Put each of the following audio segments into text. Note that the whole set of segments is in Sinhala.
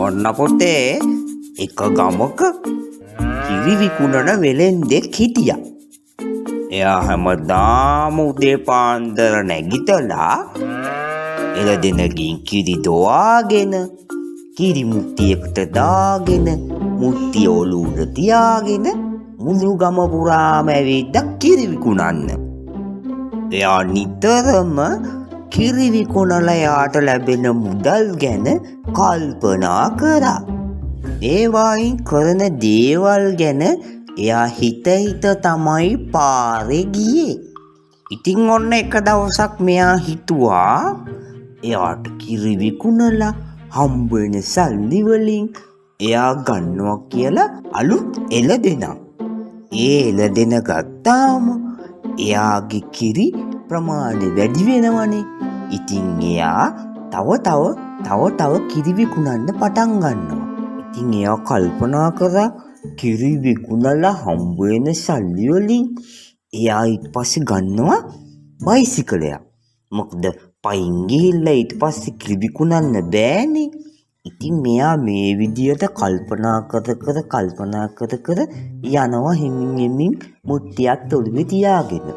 ඔන්න පුතේ එක ගමක කිරි විකුණන වෙලෙන්දෙක් හිටියා. එයා හැමදාම උදේ පාන්දර නැගිටලා එළදෙනකින් කිරි දොවාගෙන කිරි මුට්ටියකට දාගෙන මුට්ටිය ඔලුවට තියාගෙන මුළු ගම පුරාම ඇවිත් කිරි විකුණන්න. එයා නිතරම කිරි විකුණලා යාට ලැබෙන මුදල් ගැන කල්පනා කරා. ඒවායින් කරන දේවල් ගැන එයා හිත තමයි පාරේ ගියේ. ඉතින් ඔන්න එක දවසක් මෙයා හිතුවා එයාට කිරි විකුණලා හම්බ වෙන සල්ලි වලින් එයා ගන්නවා කියලා අලුත් එළදෙනක්. ඒ එළදෙන ගත්තාම එයාගේ කිරි ප්‍රමාණය වැඩි වෙනවනේ. ඉතින් එයා තව කිරි විකුණන්න පටන් ගන්නවා. ඉතින් එයා කල්පනා කරා කිරි විකුණලා හම්බ වෙන සල්ලි වලින් එයා ඊට පස්සේ ගන්නවා බයිසිකලයක්. මොකද පයින් ගිහිල්ලා ඊට පස්සේ කිරි විකුණන්න බෑනේ. ඉතින් මෙයා මේ විදියට කල්පනා කර යනවා හිමින් මුට්ටියක් ඔළුවේ තියාගෙන.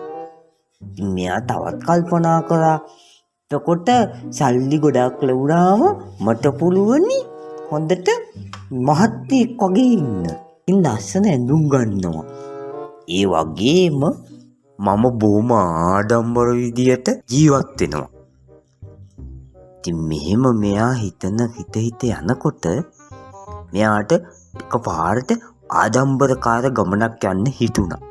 ඉතින් මෙයා තවත් කල්පනා කරා එතකොට සල්ලි ගොඩක් ලැබුණාම මට පුළුවනි හොඳට මහත්තයෙක් වගේ ඉන්න. ඉතින් ලස්සන ඇඳුම් ගන්නවා. ඒ වගේම මම බොහොම ආඩම්බර විදියට ජීවත් වෙනවා. ඉතින් මෙහෙම මෙයා හිත යනකොට මෙයාට එකපාරට ආඩම්බරකාර ගමනක් යන්න හිතුණා.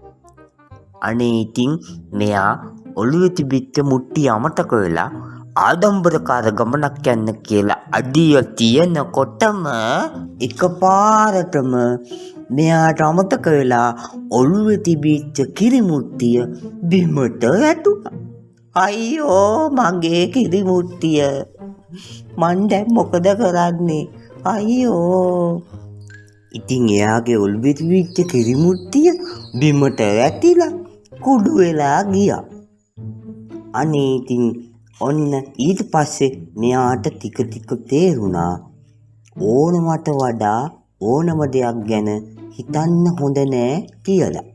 අනේ ඉතින් මෙයා ඔළුවේ තිබිච්ච මුට්ටිය අමතක වෙලා ආඩම්බරකාර ගමනක් යන්න කියලා අඩිය තියනකොටම එකපාරටම මෙයාට අමතක වෙලා ඔළුවේ තිබිච්ච කිරි මුට්ටිය බිමට වැටුණා. අයියෝ මගේ කිරි මුට්ටිය. මං දැන් මොකද කරන්නේ? අයියෝ. ඉතින් එයාගේ ඔළුවේ තිබිච්ච කිරි මුට්ටිය බිමට වැටිලා කුඩු වෙලා ගියා. අනේ ඉතින් ඔන්න ඊට පස්සේ මෙයාට ටික තේරුණා ඕනමට වඩා ඕනම දෙයක් ගැන හිතන්න හොඳ නෑ කියලා.